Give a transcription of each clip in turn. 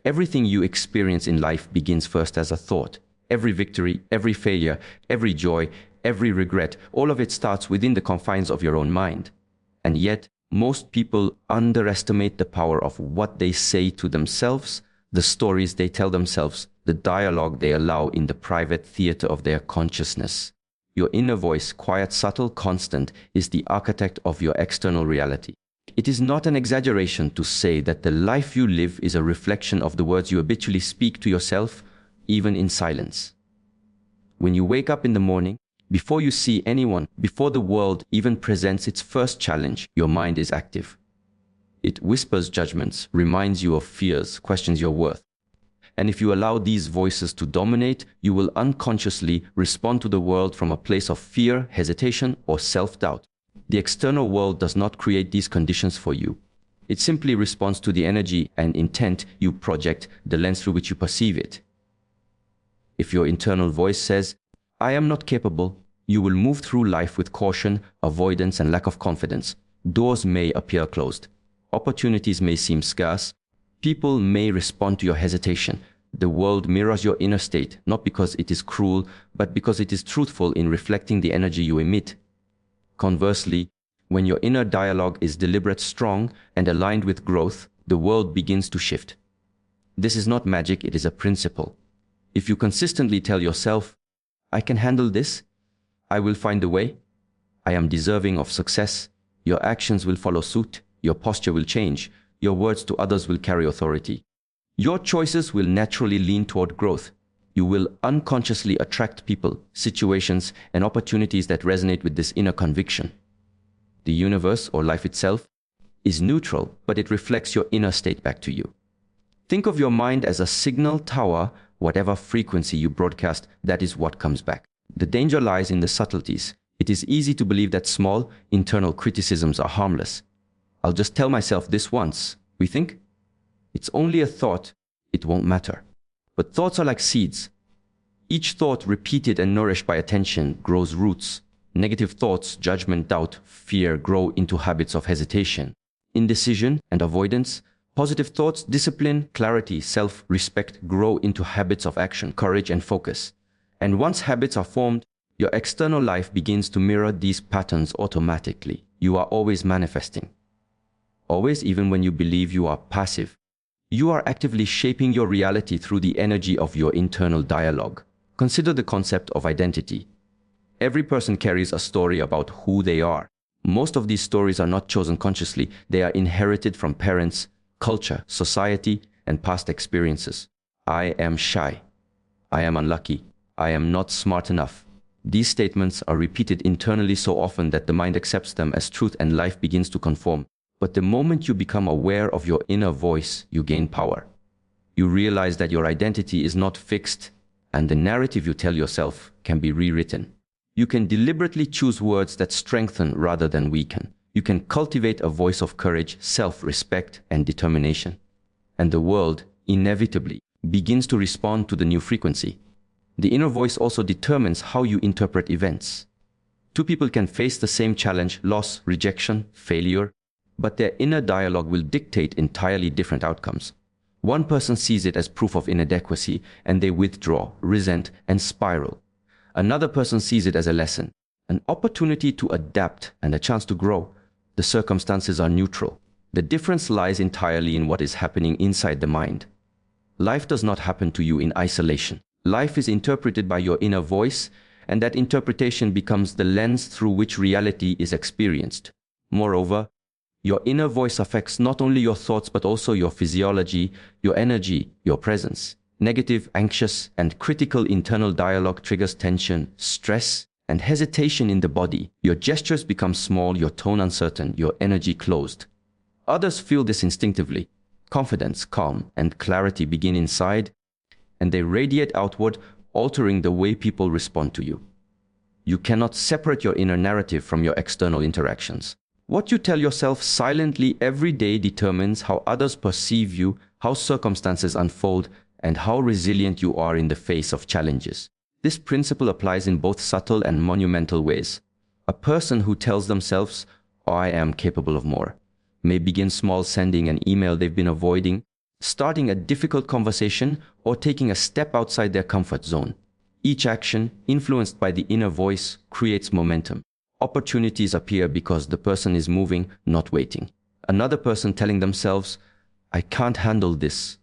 Everything you experience in life begins first as a thought. Every victory, every failure, every joy, every regret, all of it starts within the confines of your own mind. And yet, most people underestimate the power of what they say to themselves, the stories they tell themselves, the dialogue they allow in the private theater of their consciousness. Your inner voice, quiet, subtle, constant, is the architect of your external reality. It is not an exaggeration to say that the life you live is a reflection of the words you habitually speak to yourself, even in silence. When you wake up in the morning, before you see anyone, before the world even presents its first challenge, your mind is active. It whispers judgments, reminds you of fears, questions your worth. And if you allow these voices to dominate, you will unconsciously respond to the world from a place of fear, hesitation, or self-doubt. The external world does not create these conditions for you. It simply responds to the energy and intent you project, the lens through which you perceive it. If your internal voice says, "I am not capable," you will move through life with caution, avoidance, and lack of confidence. Doors may appear closed. Opportunities may seem scarce. People may respond to your hesitation. The world mirrors your inner state, not because it is cruel, but because it is truthful in reflecting the energy you emit. Conversely, when your inner dialogue is deliberate, strong, and aligned with growth, the world begins to shift. This is not magic, it is a principle. If you consistently tell yourself, "I can handle this," "I will find a way," "I am deserving of success," your actions will follow suit, your posture will change, your words to others will carry authority. Your choices will naturally lean toward growth. You will unconsciously attract people, situations, and opportunities that resonate with this inner conviction. The universe, or life itself, is neutral, but it reflects your inner state back to you. Think of your mind as a signal tower. Whatever frequency you broadcast, that is what comes back. The danger lies in the subtleties. It is easy to believe that small, internal criticisms are harmless. "I'll just tell myself this once," we think. It's only a thought, it won't matter. But thoughts are like seeds. Each thought, repeated and nourished by attention, grows roots. Negative thoughts, judgment, doubt, fear grow into habits of hesitation, indecision, and avoidance. Positive thoughts, discipline, clarity, self-respect grow into habits of action, courage, and focus. And once habits are formed, your external life begins to mirror these patterns automatically. You are always manifesting. Always, even when you believe you are passive. You are actively shaping your reality through the energy of your internal dialogue. Consider the concept of identity. Every person carries a story about who they are. Most of these stories are not chosen consciously. They are inherited from parents, culture, society, and past experiences. "I am shy." "I am unlucky." "I am not smart enough." These statements are repeated internally so often that the mind accepts them as truth and life begins to conform. But the moment you become aware of your inner voice, you gain power. You realize that your identity is not fixed, and the narrative you tell yourself can be rewritten. You can deliberately choose words that strengthen rather than weaken. You can cultivate a voice of courage, self-respect, and determination. And the world, inevitably, begins to respond to the new frequency. The inner voice also determines how you interpret events. Two people can face the same challenge, loss, rejection, failure, but their inner dialogue will dictate entirely different outcomes. One person sees it as proof of inadequacy, and they withdraw, resent, and spiral. Another person sees it as a lesson, an opportunity to adapt and a chance to grow. The circumstances are neutral. The difference lies entirely in what is happening inside the mind. Life does not happen to you in isolation. Life is interpreted by your inner voice, and that interpretation becomes the lens through which reality is experienced. Moreover, your inner voice affects not only your thoughts but also your physiology, your energy, your presence. Negative, anxious, and critical internal dialogue triggers tension, stress, and hesitation in the body. Your gestures become small, your tone uncertain, your energy closed. Others feel this instinctively. Confidence, calm, and clarity begin inside, and they radiate outward, altering the way people respond to you. You cannot separate your inner narrative from your external interactions. What you tell yourself silently every day determines how others perceive you, how circumstances unfold, and how resilient you are in the face of challenges. This principle applies in both subtle and monumental ways. A person who tells themselves, "I am capable of more," may begin small, sending an email they've been avoiding, starting a difficult conversation, or taking a step outside their comfort zone. Each action, influenced by the inner voice, creates momentum. Opportunities appear because the person is moving, not waiting. Another person telling themselves, "I can't handle this,"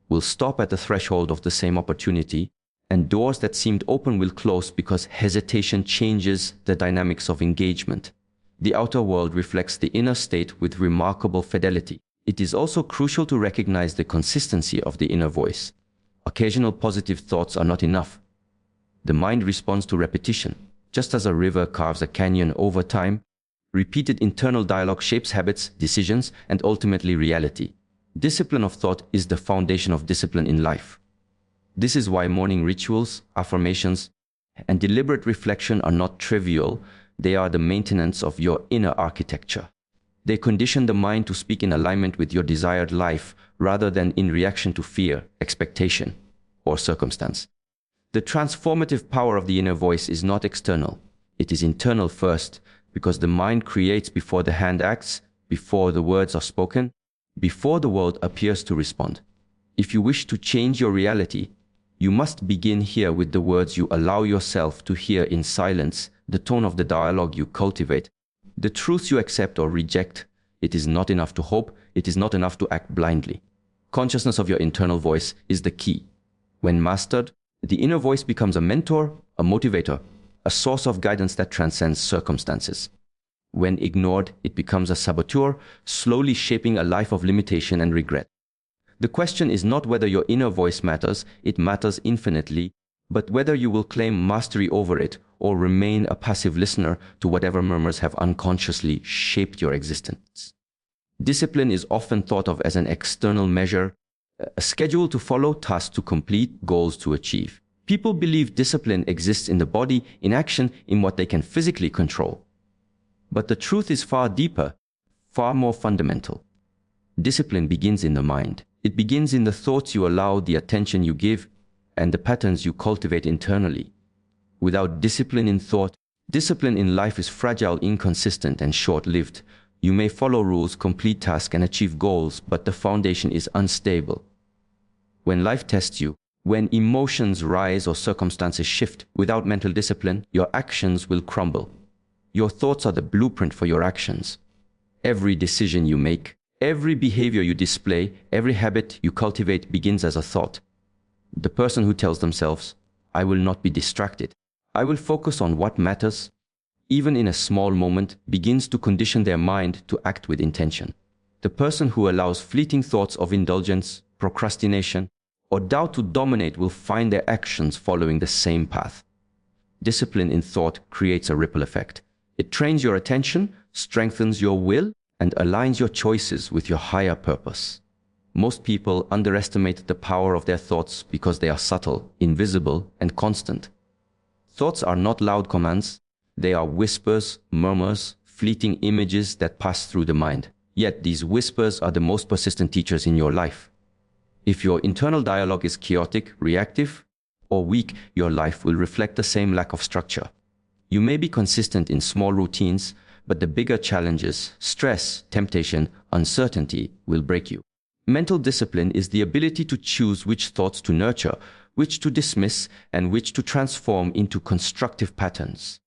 will stop at the threshold of the same opportunity, and doors that seemed open will close because hesitation changes the dynamics of engagement. The outer world reflects the inner state with remarkable fidelity. It is also crucial to recognize the consistency of the inner voice. Occasional positive thoughts are not enough. The mind responds to repetition. Just as a river carves a canyon over time, repeated internal dialogue shapes habits, decisions, and ultimately reality. Discipline of thought is the foundation of discipline in life. This is why morning rituals, affirmations, and deliberate reflection are not trivial. They are the maintenance of your inner architecture. They condition the mind to speak in alignment with your desired life rather than in reaction to fear, expectation, or circumstance. The transformative power of the inner voice is not external. It is internal first, because the mind creates before the hand acts, before the words are spoken, before the world appears to respond. If you wish to change your reality, you must begin here with the words you allow yourself to hear in silence, the tone of the dialogue you cultivate, the truths you accept or reject. It is not enough to hope, it is not enough to act blindly. Consciousness of your internal voice is the key. When mastered, the inner voice becomes a mentor, a motivator, a source of guidance that transcends circumstances. When ignored, it becomes a saboteur, slowly shaping a life of limitation and regret. The question is not whether your inner voice matters, it matters infinitely, but whether you will claim mastery over it or remain a passive listener to whatever murmurs have unconsciously shaped your existence. Discipline is often thought of as an external measure, a schedule to follow, tasks to complete, goals to achieve. People believe discipline exists in the body, in action, in what they can physically control. But the truth is far deeper, far more fundamental. Discipline begins in the mind. It begins in the thoughts you allow, the attention you give, and the patterns you cultivate internally. Without discipline in thought, discipline in life is fragile, inconsistent, and short-lived. You may follow rules, complete tasks, and achieve goals, but the foundation is unstable. When life tests you, when emotions rise or circumstances shift, without mental discipline, your actions will crumble. Your thoughts are the blueprint for your actions. Every decision you make, every behavior you display, every habit you cultivate begins as a thought. The person who tells themselves, "I will not be distracted, I will focus on what matters," even in a small moment, begins to condition their mind to act with intention. The person who allows fleeting thoughts of indulgence, procrastination, or doubt to dominate will find their actions following the same path. Discipline in thought creates a ripple effect. It trains your attention, strengthens your will, and aligns your choices with your higher purpose. Most people underestimate the power of their thoughts because they are subtle, invisible, and constant. Thoughts are not loud commands. They are whispers, murmurs, fleeting images that pass through the mind. Yet these whispers are the most persistent teachers in your life. If your internal dialogue is chaotic, reactive, or weak, your life will reflect the same lack of structure. You may be consistent in small routines, but the bigger challenges, stress, temptation, uncertainty will break you. Mental discipline is the ability to choose which thoughts to nurture, which to dismiss, and which to transform into constructive patterns.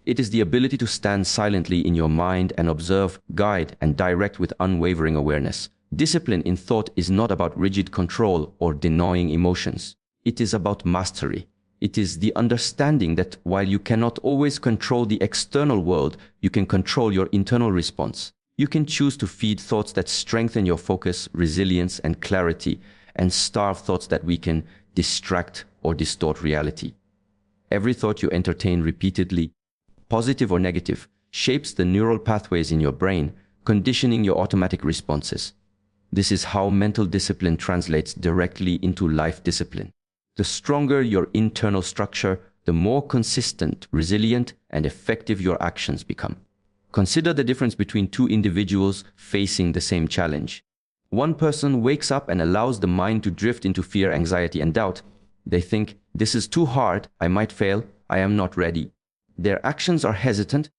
It is the ability to stand silently in your mind and observe, guide, and direct with unwavering awareness. Discipline in thought is not about rigid control or denying emotions. It is about mastery. It is the understanding that while you cannot always control the external world, you can control your internal response. You can choose to feed thoughts that strengthen your focus, resilience, and clarity, and starve thoughts that weaken, distract, or distort reality. Every thought you entertain repeatedly, positive or negative, shapes the neural pathways in your brain, conditioning your automatic responses. This is how mental discipline translates directly into life discipline. The stronger your internal structure, the more consistent, resilient, and effective your actions become. Consider the difference between two individuals facing the same challenge. One person wakes up and allows the mind to drift into fear, anxiety, and doubt. They think, "This is too hard, I might fail, I am not ready." Their actions are hesitant,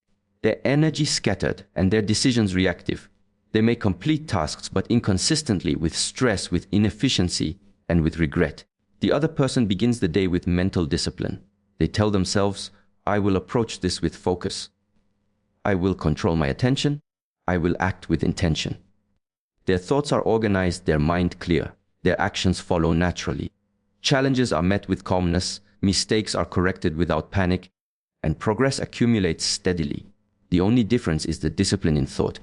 their energy scattered, and their decisions reactive. They may complete tasks, but inconsistently, with stress, with inefficiency, and with regret. The other person begins the day with mental discipline. They tell themselves, I will approach this with focus. I will control my attention. I will act with intention. Their thoughts are organized, their mind clear. Their actions follow naturally. Challenges are met with calmness, mistakes are corrected without panic, and progress accumulates steadily. The only difference is the discipline in thought.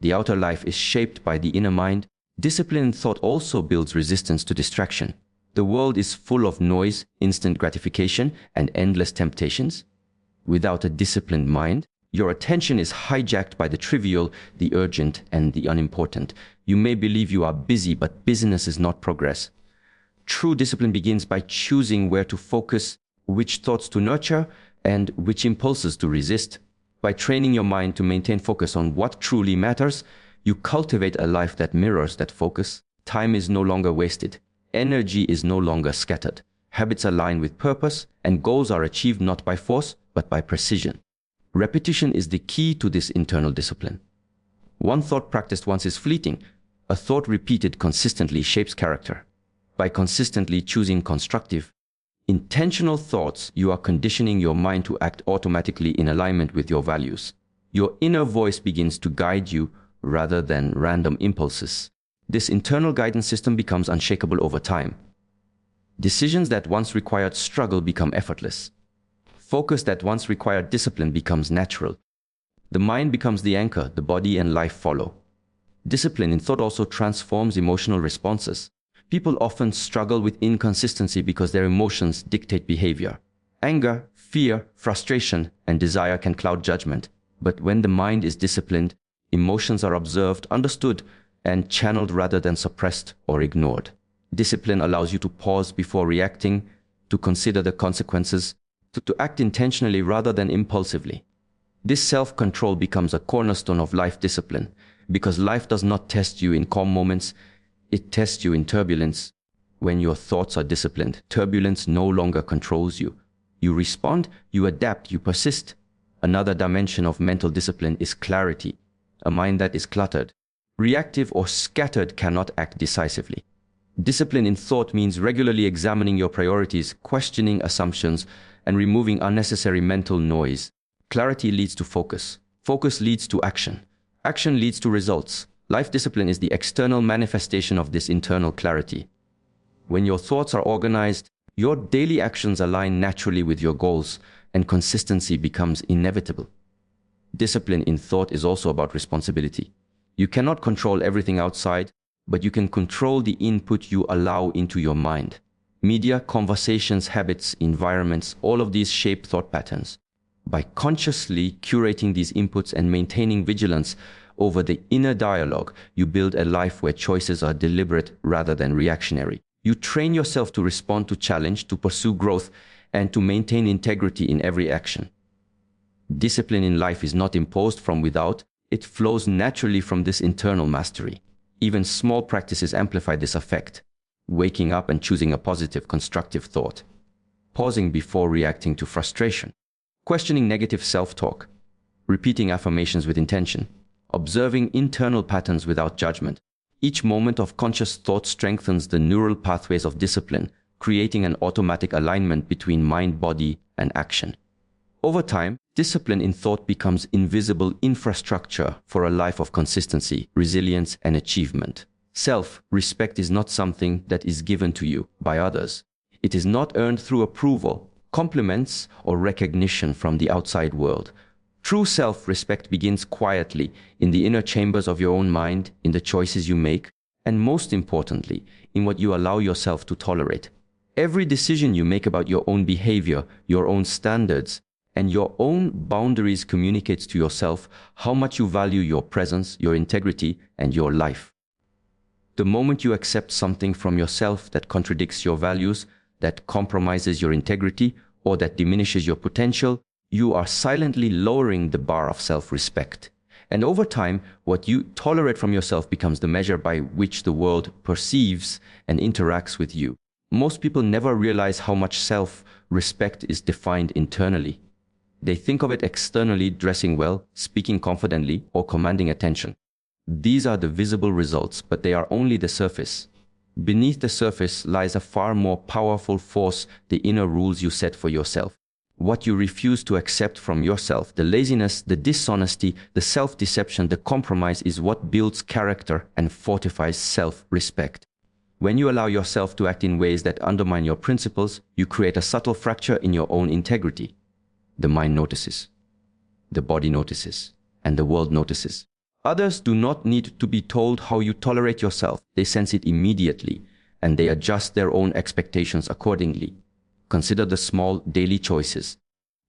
The outer life is shaped by the inner mind. Discipline in thought also builds resistance to distraction. The world is full of noise, instant gratification, and endless temptations. Without a disciplined mind, your attention is hijacked by the trivial, the urgent, and the unimportant. You may believe you are busy, but busyness is not progress. True discipline begins by choosing where to focus, which thoughts to nurture, and which impulses to resist. By training your mind to maintain focus on what truly matters, you cultivate a life that mirrors that focus. Time is no longer wasted. Energy is no longer scattered. Habits align with purpose, and goals are achieved not by force, but by precision. Repetition is the key to this internal discipline. One thought practiced once is fleeting. A thought repeated consistently shapes character. By consistently choosing constructive, intentional thoughts, you are conditioning your mind to act automatically in alignment with your values. Your inner voice begins to guide you rather than random impulses. This internal guidance system becomes unshakable over time. Decisions that once required struggle become effortless. Focus that once required discipline becomes natural. The mind becomes the anchor, the body and life follow. Discipline in thought also transforms emotional responses. People often struggle with inconsistency because their emotions dictate behavior. Anger, fear, frustration, and desire can cloud judgment. But when the mind is disciplined, emotions are observed, understood, and channeled rather than suppressed or ignored. Discipline allows you to pause before reacting, to consider the consequences, to act intentionally rather than impulsively. This self-control becomes a cornerstone of life discipline, because life does not test you in calm moments, it tests you in turbulence. When your thoughts are disciplined, turbulence no longer controls you. You respond, you adapt, you persist. Another dimension of mental discipline is clarity. A mind that is cluttered, reactive, or scattered cannot act decisively. Discipline in thought means regularly examining your priorities, questioning assumptions, and removing unnecessary mental noise. Clarity leads to focus. Focus leads to action. Action leads to results. Life discipline is the external manifestation of this internal clarity. When your thoughts are organized, your daily actions align naturally with your goals, and consistency becomes inevitable. Discipline in thought is also about responsibility. You cannot control everything outside, but you can control the input you allow into your mind. Media, conversations, habits, environments, all of these shape thought patterns. By consciously curating these inputs and maintaining vigilance over the inner dialogue, you build a life where choices are deliberate rather than reactionary. You train yourself to respond to challenge, to pursue growth, and to maintain integrity in every action. Discipline in life is not imposed from without, it flows naturally from this internal mastery. Even small practices amplify this effect. Waking up and choosing a positive, constructive thought. Pausing before reacting to frustration. Questioning negative self-talk. Repeating affirmations with intention. Observing internal patterns without judgment. Each moment of conscious thought strengthens the neural pathways of discipline, creating an automatic alignment between mind, body, and action. Over time, discipline in thought becomes invisible infrastructure for a life of consistency, resilience, and achievement. Self-respect is not something that is given to you by others. It is not earned through approval, compliments, or recognition from the outside world. True self-respect begins quietly in the inner chambers of your own mind, in the choices you make, and most importantly, in what you allow yourself to tolerate. Every decision you make about your own behavior, your own standards, and your own boundaries communicates to yourself how much you value your presence, your integrity, and your life. The moment you accept something from yourself that contradicts your values, that compromises your integrity, or that diminishes your potential, you are silently lowering the bar of self-respect. And over time, what you tolerate from yourself becomes the measure by which the world perceives and interacts with you. Most people never realize how much self-respect is defined internally. They think of it externally, dressing well, speaking confidently, or commanding attention. These are the visible results, but they are only the surface. Beneath the surface lies a far more powerful force, the inner rules you set for yourself. What you refuse to accept from yourself, the laziness, the dishonesty, the self-deception, the compromise is what builds character and fortifies self-respect. When you allow yourself to act in ways that undermine your principles, you create a subtle fracture in your own integrity. The mind notices, the body notices, and the world notices. Others do not need to be told how you tolerate yourself. They sense it immediately, and they adjust their own expectations accordingly. Consider the small daily choices.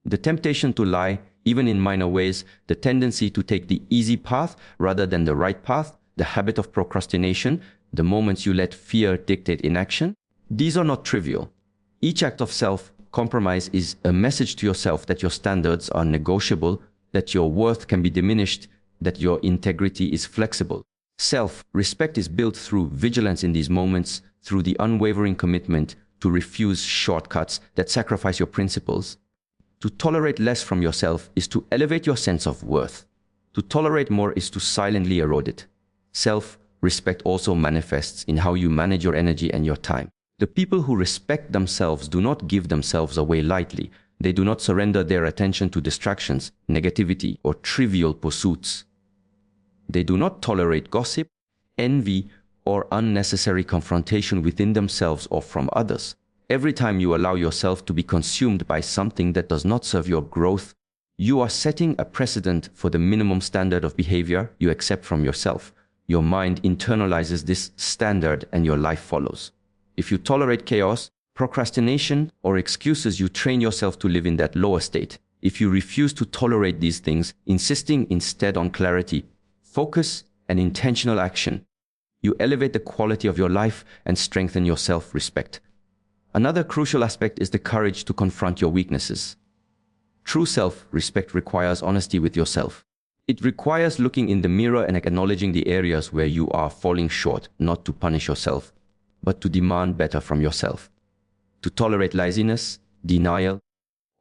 The temptation to lie, even in minor ways, the tendency to take the easy path rather than the right path, the habit of procrastination, the moments you let fear dictate inaction. These are not trivial. Each act of self-compromise is a message to yourself that your standards are negotiable, that your worth can be diminished, that your integrity is flexible. Self-respect is built through vigilance in these moments, through the unwavering commitment to refuse shortcuts that sacrifice your principles. To tolerate less from yourself is to elevate your sense of worth. To tolerate more is to silently erode it. Self-respect also manifests in how you manage your energy and your time. The people who respect themselves do not give themselves away lightly. They do not surrender their attention to distractions, negativity, or trivial pursuits. They do not tolerate gossip, envy, or unnecessary confrontation within themselves or from others. Every time you allow yourself to be consumed by something that does not serve your growth, you are setting a precedent for the minimum standard of behavior you accept from yourself. Your mind internalizes this standard and your life follows. If you tolerate chaos, procrastination, or excuses, you train yourself to live in that lower state. If you refuse to tolerate these things, insisting instead on clarity, focus, and intentional action, you elevate the quality of your life and strengthen your self-respect. Another crucial aspect is the courage to confront your weaknesses. True self-respect requires honesty with yourself. It requires looking in the mirror and acknowledging the areas where you are falling short, not to punish yourself, but to demand better from yourself. To tolerate laziness, denial,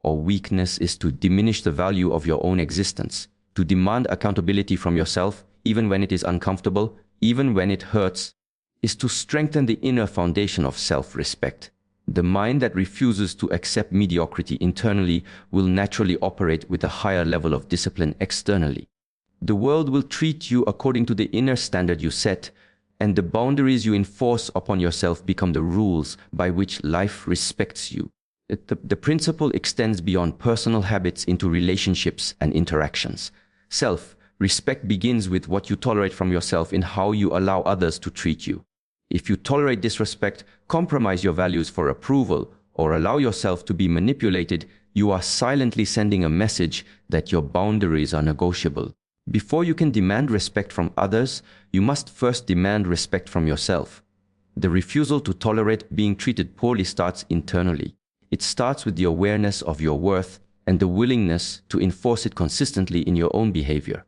or weakness is to diminish the value of your own existence. To demand accountability from yourself, even when it is uncomfortable, even when it hurts, is to strengthen the inner foundation of self-respect. The mind that refuses to accept mediocrity internally will naturally operate with a higher level of discipline externally. The world will treat you according to the inner standard you set, and the boundaries you enforce upon yourself become the rules by which life respects you. The principle extends beyond personal habits into relationships and interactions. Self-respect begins with what you tolerate from yourself in how you allow others to treat you. If you tolerate disrespect, compromise your values for approval, or allow yourself to be manipulated, you are silently sending a message that your boundaries are negotiable. Before you can demand respect from others, you must first demand respect from yourself. The refusal to tolerate being treated poorly starts internally. It starts with the awareness of your worth and the willingness to enforce it consistently in your own behavior.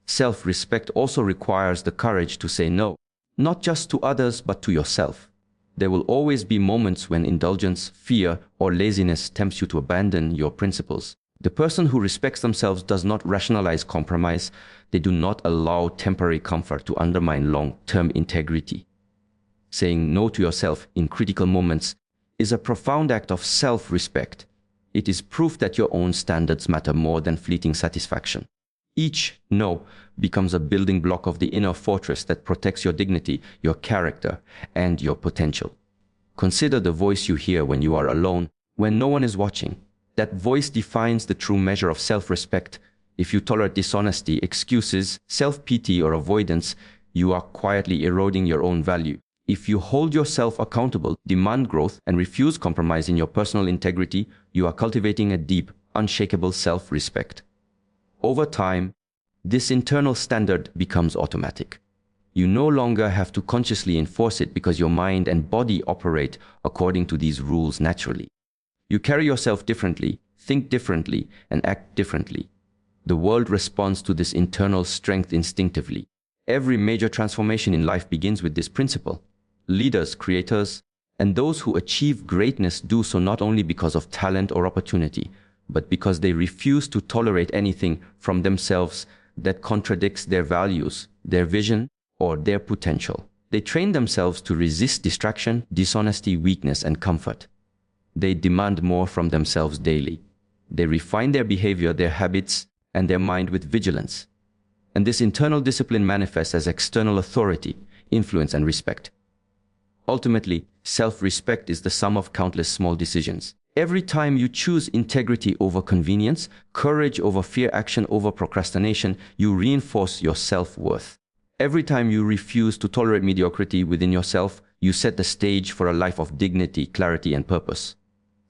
Self-respect also requires the courage to say no, not just to others but to yourself. There will always be moments when indulgence, fear, or laziness tempts you to abandon your principles. The person who respects themselves does not rationalize compromise. They do not allow temporary comfort to undermine long-term integrity. Saying no to yourself in critical moments is a profound act of self-respect. It is proof that your own standards matter more than fleeting satisfaction. Each no becomes a building block of the inner fortress that protects your dignity, your character, and your potential. Consider the voice you hear when you are alone, when no one is watching. That voice defines the true measure of self-respect. If you tolerate dishonesty, excuses, self-pity, or avoidance, you are quietly eroding your own value. If you hold yourself accountable, demand growth, and refuse compromise in your personal integrity, you are cultivating a deep, unshakable self-respect. Over time, this internal standard becomes automatic. You no longer have to consciously enforce it because your mind and body operate according to these rules naturally. You carry yourself differently, think differently, and act differently. The world responds to this internal strength instinctively. Every major transformation in life begins with this principle. Leaders, creators, and those who achieve greatness do so not only because of talent or opportunity, but because they refuse to tolerate anything from themselves that contradicts their values, their vision, or their potential. They train themselves to resist distraction, dishonesty, weakness, and comfort. They demand more from themselves daily. They refine their behavior, their habits, and their mind with vigilance. And this internal discipline manifests as external authority, influence, and respect. Ultimately, self-respect is the sum of countless small decisions. Every time you choose integrity over convenience, courage over fear, action over procrastination, you reinforce your self-worth. Every time you refuse to tolerate mediocrity within yourself, you set the stage for a life of dignity, clarity, and purpose.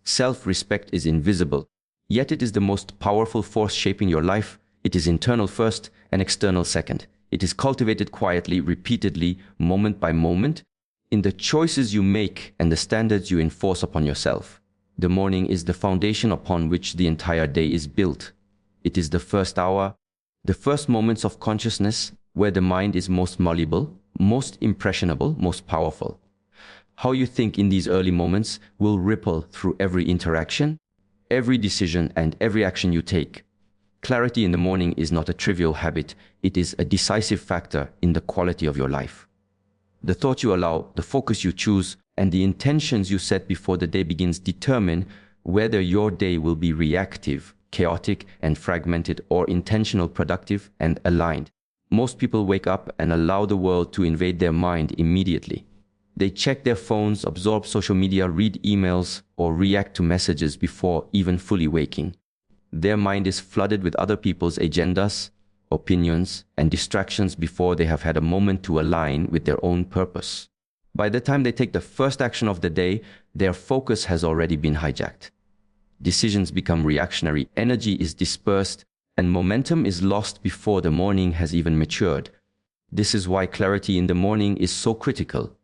Self-respect is invisible, yet it is the most powerful force shaping your life. It is internal first and external second. It is cultivated quietly, repeatedly, moment by moment, in the choices you make and the standards you enforce upon yourself. The morning is the foundation upon which the entire day is built. It is the first hour, the first moments of consciousness, where the mind is most malleable, most impressionable, most powerful. How you think in these early moments will ripple through every interaction, every decision, and every action you take. Clarity in the morning is not a trivial habit. It is a decisive factor in the quality of your life. The thought you allow, the focus you choose, and the intentions you set before the day begins determine whether your day will be reactive, chaotic, and fragmented, or intentional, productive, and aligned. Most people wake up and allow the world to invade their mind immediately. They check their phones, absorb social media, read emails, or react to messages before even fully waking. Their mind is flooded with other people's agendas, opinions, and distractions before they have had a moment to align with their own purpose. By the time they take the first action of the day, their focus has already been hijacked. Decisions become reactionary, energy is dispersed, and momentum is lost before the morning has even matured. This is why clarity in the morning is so critical.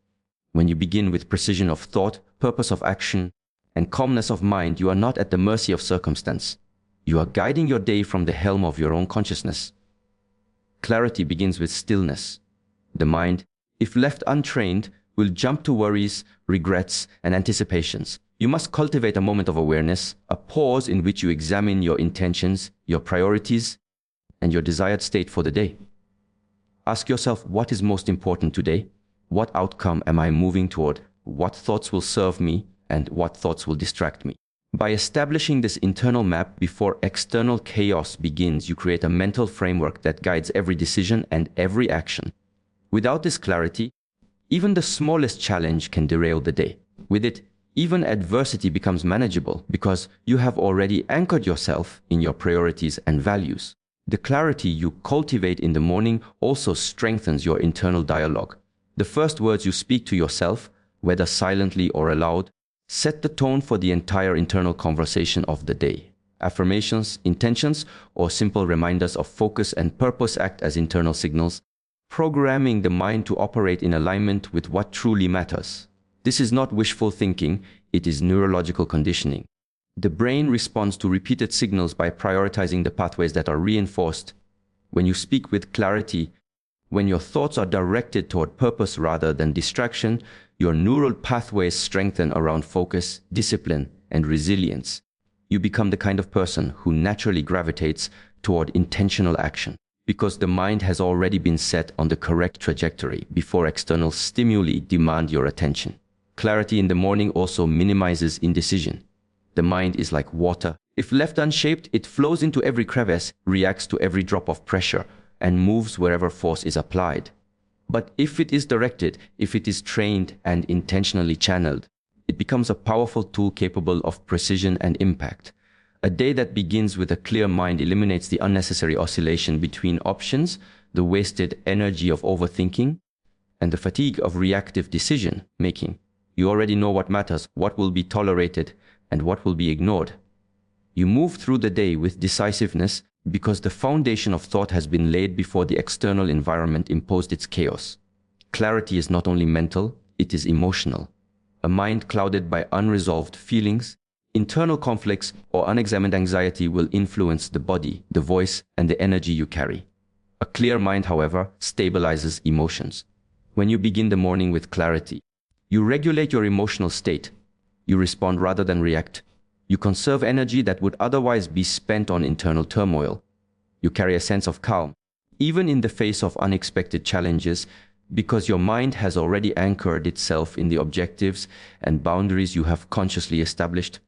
When you begin with precision of thought, purpose of action, and calmness of mind, you are not at the mercy of circumstance. You are guiding your day from the helm of your own consciousness. Clarity begins with stillness. The mind, if left untrained, will jump to worries, regrets, and anticipations. You must cultivate a moment of awareness, a pause in which you examine your intentions, your priorities, and your desired state for the day. Ask yourself, what is most important today? What outcome am I moving toward? What thoughts will serve me, and what thoughts will distract me? By establishing this internal map before external chaos begins, you create a mental framework that guides every decision and every action. Without this clarity, even the smallest challenge can derail the day. With it, even adversity becomes manageable because you have already anchored yourself in your priorities and values. The clarity you cultivate in the morning also strengthens your internal dialogue. The first words you speak to yourself, whether silently or aloud, set the tone for the entire internal conversation of the day. Affirmations, intentions, or simple reminders of focus and purpose act as internal signals, programming the mind to operate in alignment with what truly matters. This is not wishful thinking, it is neurological conditioning. The brain responds to repeated signals by prioritizing the pathways that are reinforced. When you speak with clarity, when your thoughts are directed toward purpose rather than distraction, your neural pathways strengthen around focus, discipline, and resilience. You become the kind of person who naturally gravitates toward intentional action because the mind has already been set on the correct trajectory before external stimuli demand your attention. Clarity in the morning also minimizes indecision. The mind is like water. If left unshaped, it flows into every crevice, reacts to every drop of pressure, and moves wherever force is applied. But if it is directed, if it is trained and intentionally channeled, it becomes a powerful tool capable of precision and impact. A day that begins with a clear mind eliminates the unnecessary oscillation between options, the wasted energy of overthinking, and the fatigue of reactive decision making. You already know what matters, what will be tolerated, and what will be ignored. You move through the day with decisiveness because the foundation of thought has been laid before the external environment imposed its chaos. Clarity is not only mental, it is emotional. A mind clouded by unresolved feelings, internal conflicts, or unexamined anxiety will influence the body, the voice, and the energy you carry. A clear mind, however, stabilizes emotions. When you begin the morning with clarity, you regulate your emotional state. You respond rather than react. You conserve energy that would otherwise be spent on internal turmoil. You carry a sense of calm, even in the face of unexpected challenges, because your mind has already anchored itself in the objectives and boundaries you have consciously established.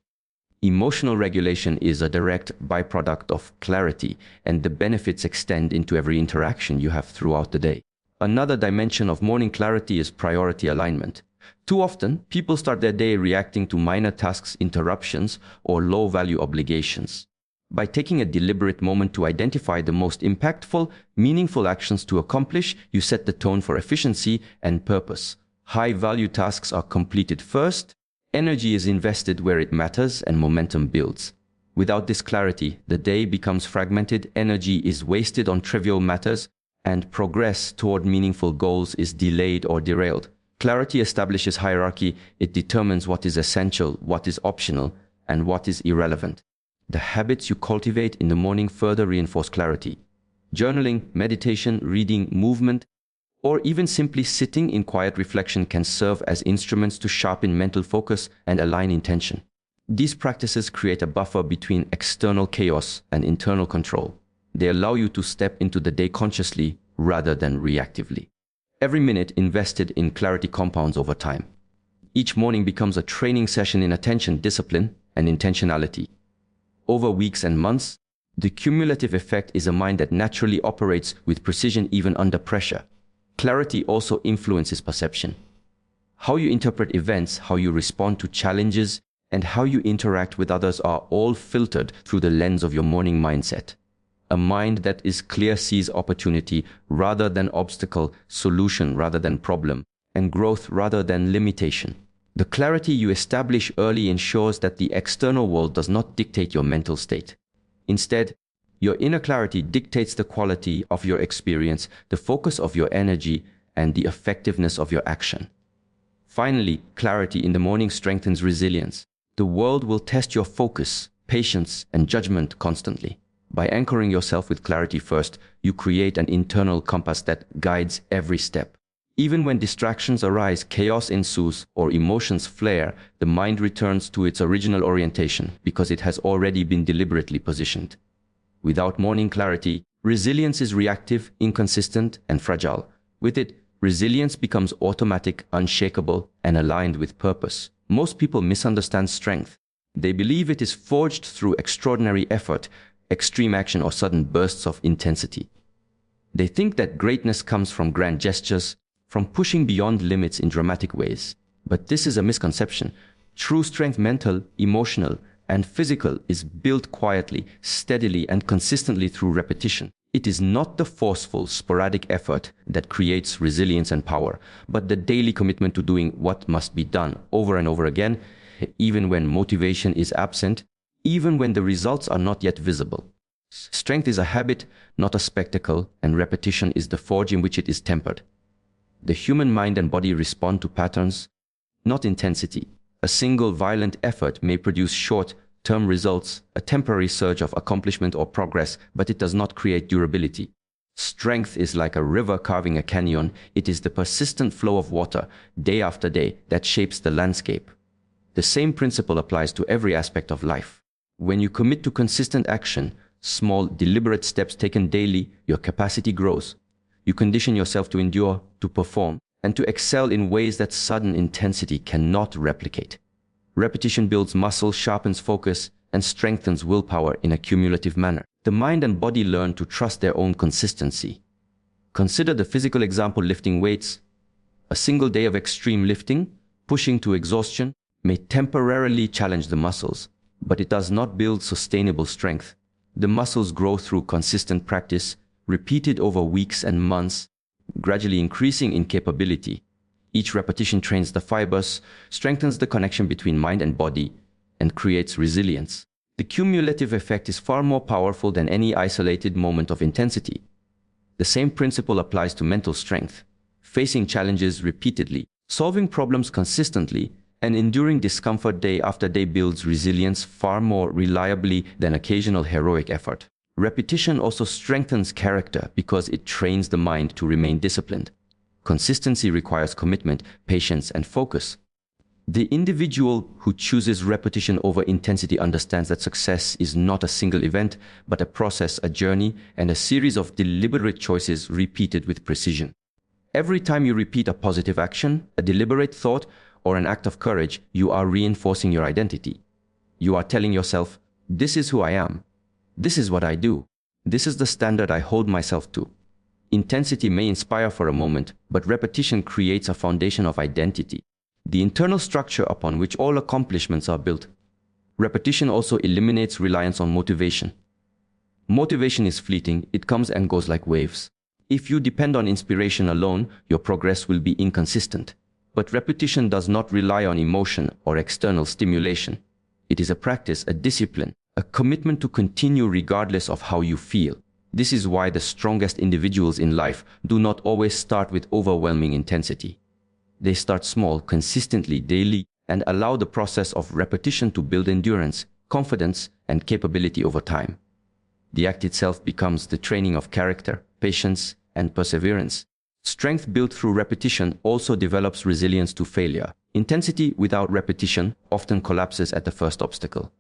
Emotional regulation is a direct byproduct of clarity, and the benefits extend into every interaction you have throughout the day. Another dimension of morning clarity is priority alignment. Too often, people start their day reacting to minor tasks, interruptions, or low-value obligations. By taking a deliberate moment to identify the most impactful, meaningful actions to accomplish, you set the tone for efficiency and purpose. High-value tasks are completed first, energy is invested where it matters, and momentum builds. Without this clarity, the day becomes fragmented, energy is wasted on trivial matters, and progress toward meaningful goals is delayed or derailed. Clarity establishes hierarchy. It determines what is essential, what is optional, and what is irrelevant. The habits you cultivate in the morning further reinforce clarity. Journaling, meditation, reading, movement, or even simply sitting in quiet reflection can serve as instruments to sharpen mental focus and align intention. These practices create a buffer between external chaos and internal control. They allow you to step into the day consciously rather than reactively. Every minute invested in clarity compounds over time. Each morning becomes a training session in attention, discipline, and intentionality. Over weeks and months, the cumulative effect is a mind that naturally operates with precision even under pressure. Clarity also influences perception. How you interpret events, how you respond to challenges, and how you interact with others are all filtered through the lens of your morning mindset. A mind that is clear sees opportunity rather than obstacle, solution rather than problem, and growth rather than limitation. The clarity you establish early ensures that the external world does not dictate your mental state. Instead, your inner clarity dictates the quality of your experience, the focus of your energy, and the effectiveness of your action. Finally, clarity in the morning strengthens resilience. The world will test your focus, patience, and judgment constantly. By anchoring yourself with clarity first, you create an internal compass that guides every step. Even when distractions arise, chaos ensues, or emotions flare, the mind returns to its original orientation because it has already been deliberately positioned. Without morning clarity, resilience is reactive, inconsistent, and fragile. With it, resilience becomes automatic, unshakable, and aligned with purpose. Most people misunderstand strength. They believe it is forged through extraordinary effort, extreme action, or sudden bursts of intensity. They think that greatness comes from grand gestures, from pushing beyond limits in dramatic ways. But this is a misconception. True strength, mental, emotional, and physical, is built quietly, steadily, and consistently through repetition. It is not the forceful, sporadic effort that creates resilience and power, but the daily commitment to doing what must be done over and over again, even when motivation is absent, even when the results are not yet visible. Strength is a habit, not a spectacle, and repetition is the forge in which it is tempered. The human mind and body respond to patterns, not intensity. A single violent effort may produce short-term results, a temporary surge of accomplishment or progress, but it does not create durability. Strength is like a river carving a canyon. It is the persistent flow of water, day after day, that shapes the landscape. The same principle applies to every aspect of life. When you commit to consistent action, small, deliberate steps taken daily, your capacity grows. You condition yourself to endure, to perform, and to excel in ways that sudden intensity cannot replicate. Repetition builds muscle, sharpens focus, and strengthens willpower in a cumulative manner. The mind and body learn to trust their own consistency. Consider the physical example: lifting weights. A single day of extreme lifting, pushing to exhaustion, may temporarily challenge the muscles, but it does not build sustainable strength. The muscles grow through consistent practice, repeated over weeks and months, gradually increasing in capability. Each repetition trains the fibers, strengthens the connection between mind and body, and creates resilience. The cumulative effect is far more powerful than any isolated moment of intensity. The same principle applies to mental strength. Facing challenges repeatedly, solving problems consistently, and enduring discomfort day after day builds resilience far more reliably than occasional heroic effort. Repetition also strengthens character because it trains the mind to remain disciplined. Consistency requires commitment, patience, and focus. The individual who chooses repetition over intensity understands that success is not a single event, but a process, a journey, and a series of deliberate choices repeated with precision. Every time you repeat a positive action, a deliberate thought, or an act of courage, you are reinforcing your identity. You are telling yourself, this is who I am. This is what I do. This is the standard I hold myself to. Intensity may inspire for a moment, but repetition creates a foundation of identity, the internal structure upon which all accomplishments are built. Repetition also eliminates reliance on motivation. Motivation is fleeting, it comes and goes like waves. If you depend on inspiration alone, your progress will be inconsistent. But repetition does not rely on emotion or external stimulation. It is a practice, a discipline, a commitment to continue regardless of how you feel. This is why the strongest individuals in life do not always start with overwhelming intensity. They start small, consistently, daily, and allow the process of repetition to build endurance, confidence, and capability over time. The act itself becomes the training of character, patience, and perseverance. Strength built through repetition also develops resilience to failure. Intensity without repetition often collapses at the first obstacle.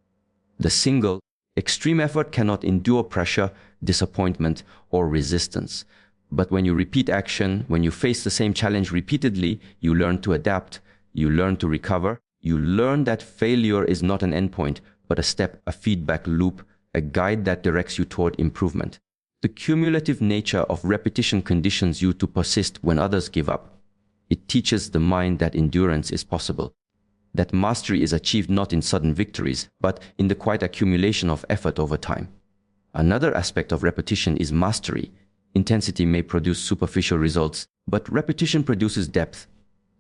The single, extreme effort cannot endure pressure, disappointment, or resistance. But when you repeat action, when you face the same challenge repeatedly, you learn to adapt, you learn to recover, you learn that failure is not an endpoint, but a step, a feedback loop, a guide that directs you toward improvement. The cumulative nature of repetition conditions you to persist when others give up. It teaches the mind that endurance is possible, that mastery is achieved not in sudden victories, but in the quiet accumulation of effort over time. Another aspect of repetition is mastery. Intensity may produce superficial results, but repetition produces depth.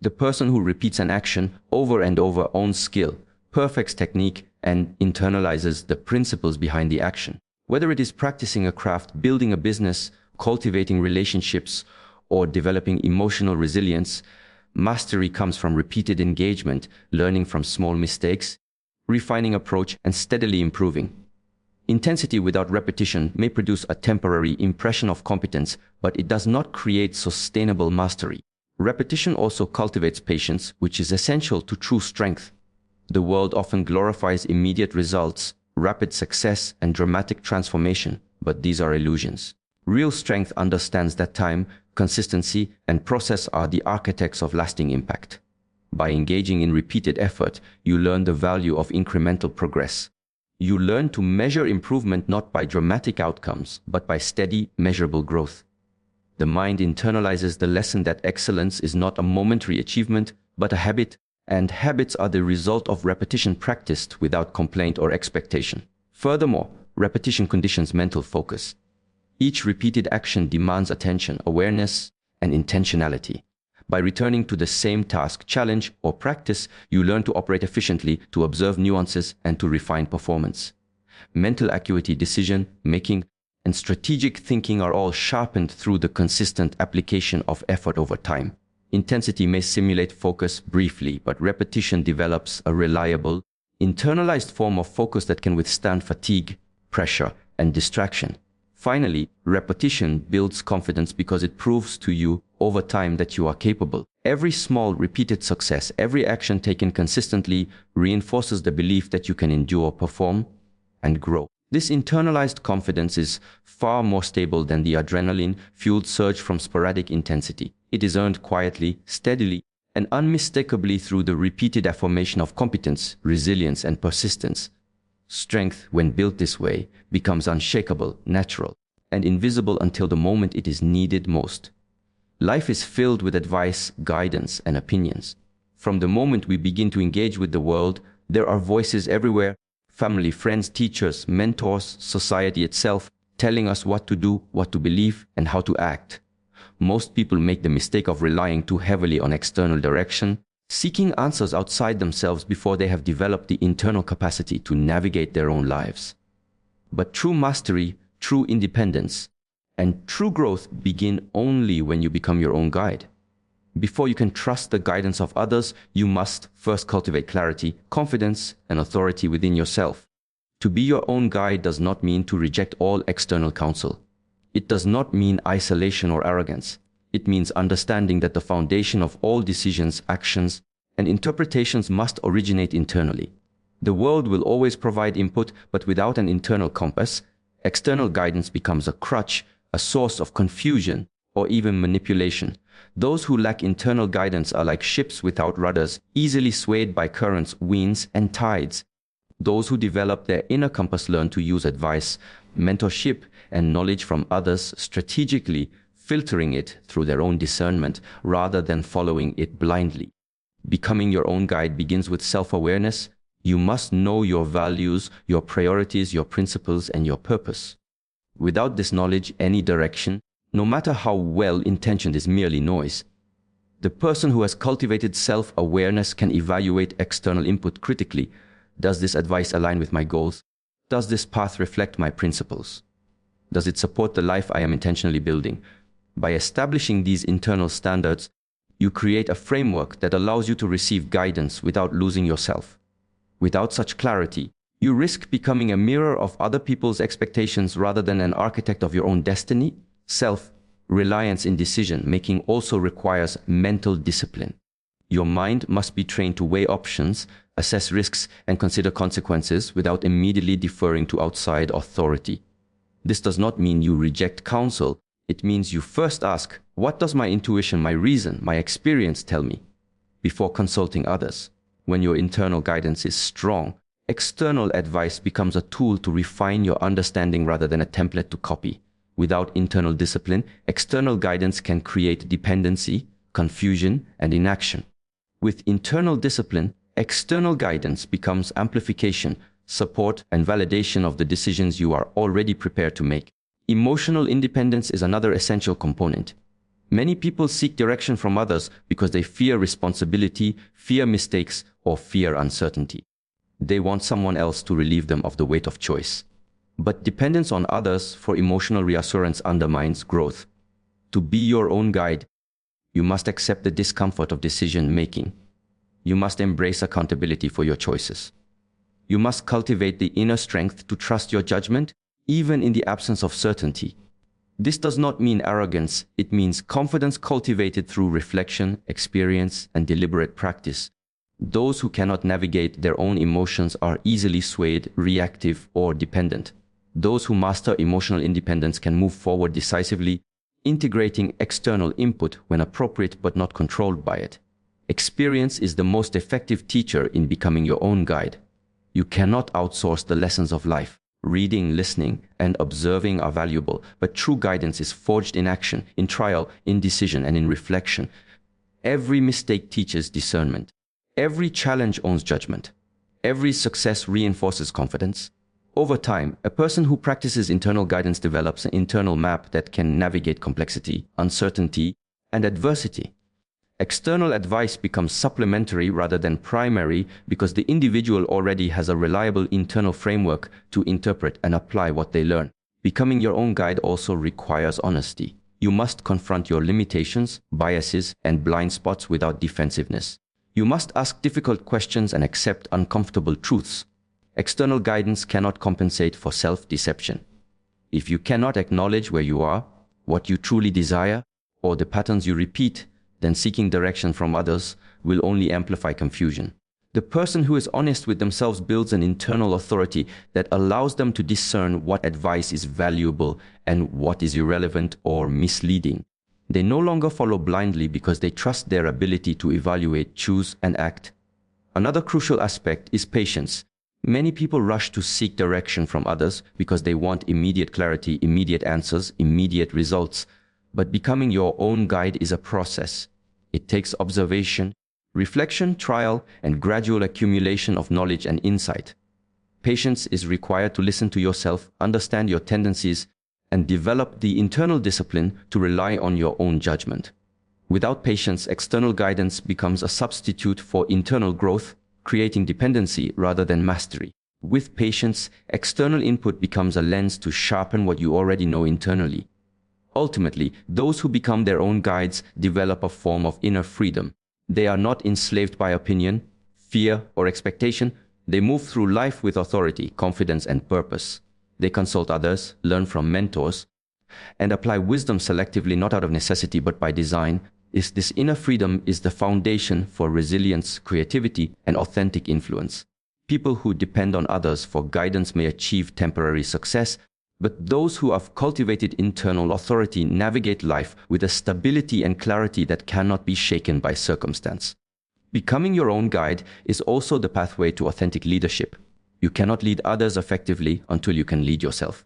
The person who repeats an action over and over owns skill, perfects technique, and internalizes the principles behind the action. Whether it is practicing a craft, building a business, cultivating relationships, or developing emotional resilience, mastery comes from repeated engagement, learning from small mistakes, refining approach, and steadily improving. Intensity without repetition may produce a temporary impression of competence, but it does not create sustainable mastery. Repetition also cultivates patience, which is essential to true strength. The world often glorifies immediate results, rapid success, and dramatic transformation, but these are illusions. Real strength understands that time, consistency, and process are the architects of lasting impact. By engaging in repeated effort, you learn the value of incremental progress. You learn to measure improvement not by dramatic outcomes, but by steady, measurable growth. The mind internalizes the lesson that excellence is not a momentary achievement, but a habit, and habits are the result of repetition practiced without complaint or expectation. Furthermore, repetition conditions mental focus. Each repeated action demands attention, awareness, and intentionality. By returning to the same task, challenge, or practice, you learn to operate efficiently, to observe nuances, and to refine performance. Mental acuity, decision making, and strategic thinking are all sharpened through the consistent application of effort over time. Intensity may simulate focus briefly, but repetition develops a reliable, internalized form of focus that can withstand fatigue, pressure, and distraction. Finally, repetition builds confidence because it proves to you over time that you are capable. Every small, repeated success, every action taken consistently reinforces the belief that you can endure, perform, and grow. This internalized confidence is far more stable than the adrenaline-fueled surge from sporadic intensity. It is earned quietly, steadily, and unmistakably through the repeated affirmation of competence, resilience, and persistence. Strength, when built this way, becomes unshakable, natural, and invisible until the moment it is needed most. Life is filled with advice, guidance, and opinions. From the moment we begin to engage with the world, there are voices everywhere: family, friends, teachers, mentors, society itself, telling us what to do, what to believe, and how to act. Most people make the mistake of relying too heavily on external direction, seeking answers outside themselves before they have developed the internal capacity to navigate their own lives. But true mastery, true independence, and true growth begin only when you become your own guide. Before you can trust the guidance of others, you must first cultivate clarity, confidence, and authority within yourself. To be your own guide does not mean to reject all external counsel. It does not mean isolation or arrogance. It means understanding that the foundation of all decisions, actions, and interpretations must originate internally. The world will always provide input, but without an internal compass, external guidance becomes a crutch, a source of confusion, or even manipulation. Those who lack internal guidance are like ships without rudders, easily swayed by currents, winds, and tides. Those who develop their inner compass learn to use advice, mentorship, and knowledge from others strategically, filtering it through their own discernment rather than following it blindly. Becoming your own guide begins with self-awareness. You must know your values, your priorities, your principles, and your purpose. Without this knowledge, any direction, no matter how well-intentioned, is merely noise. The person who has cultivated self-awareness can evaluate external input critically. Does this advice align with my goals? Does this path reflect my principles? Does it support the life I am intentionally building? By establishing these internal standards, you create a framework that allows you to receive guidance without losing yourself. Without such clarity, you risk becoming a mirror of other people's expectations rather than an architect of your own destiny. Self-reliance in decision-making also requires mental discipline. Your mind must be trained to weigh options, assess risks, and consider consequences without immediately deferring to outside authority. This does not mean you reject counsel. It means you first ask, what does my intuition, my reason, my experience tell me? Before consulting others. When your internal guidance is strong, external advice becomes a tool to refine your understanding rather than a template to copy. Without internal discipline, external guidance can create dependency, confusion, and inaction. With internal discipline, external guidance becomes amplification, support, and validation of the decisions you are already prepared to make. Emotional independence is another essential component. Many people seek direction from others because they fear responsibility, fear mistakes, or fear uncertainty. They want someone else to relieve them of the weight of choice. But dependence on others for emotional reassurance undermines growth. To be your own guide, you must accept the discomfort of decision-making. You must embrace accountability for your choices. You must cultivate the inner strength to trust your judgment, even in the absence of certainty. This does not mean arrogance. It means confidence cultivated through reflection, experience, and deliberate practice. Those who cannot navigate their own emotions are easily swayed, reactive, or dependent. Those who master emotional independence can move forward decisively, integrating external input when appropriate but not controlled by it. Experience is the most effective teacher in becoming your own guide. You cannot outsource the lessons of life. Reading, listening, and observing are valuable, but true guidance is forged in action, in trial, in decision, and in reflection. Every mistake teaches discernment. Every challenge owns judgment. Every success reinforces confidence. Over time, a person who practices internal guidance develops an internal map that can navigate complexity, uncertainty, and adversity. External advice becomes supplementary rather than primary because the individual already has a reliable internal framework to interpret and apply what they learn. Becoming your own guide also requires honesty. You must confront your limitations, biases, and blind spots without defensiveness. You must ask difficult questions and accept uncomfortable truths. External guidance cannot compensate for self-deception. If you cannot acknowledge where you are, what you truly desire, or the patterns you repeat, then seeking direction from others will only amplify confusion. The person who is honest with themselves builds an internal authority that allows them to discern what advice is valuable and what is irrelevant or misleading. They no longer follow blindly because they trust their ability to evaluate, choose, and act. Another crucial aspect is patience. Many people rush to seek direction from others because they want immediate clarity, immediate answers, immediate results. But becoming your own guide is a process. It takes observation, reflection, trial, and gradual accumulation of knowledge and insight. Patience is required to listen to yourself, understand your tendencies, and develop the internal discipline to rely on your own judgment. Without patience, external guidance becomes a substitute for internal growth, creating dependency rather than mastery. With patience, external input becomes a lens to sharpen what you already know internally. Ultimately, those who become their own guides develop a form of inner freedom. They are not enslaved by opinion, fear, or expectation. They move through life with authority, confidence, and purpose. They consult others, learn from mentors, and apply wisdom selectively, not out of necessity but by design. This inner freedom is the foundation for resilience, creativity, and authentic influence. People who depend on others for guidance may achieve temporary success, but those who have cultivated internal authority navigate life with a stability and clarity that cannot be shaken by circumstance. Becoming your own guide is also the pathway to authentic leadership. You cannot lead others effectively until you can lead yourself.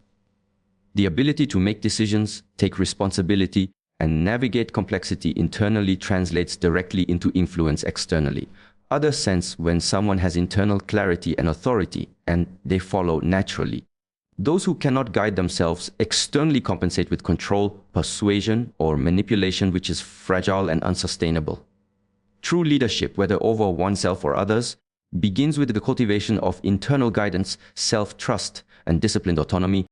The ability to make decisions, take responsibility, and navigate complexity internally translates directly into influence externally. Others sense when someone has internal clarity and authority, and they follow naturally. Those who cannot guide themselves externally compensate with control, persuasion, or manipulation, which is fragile and unsustainable. True leadership, whether over oneself or others, begins with the cultivation of internal guidance, self-trust, and disciplined autonomy,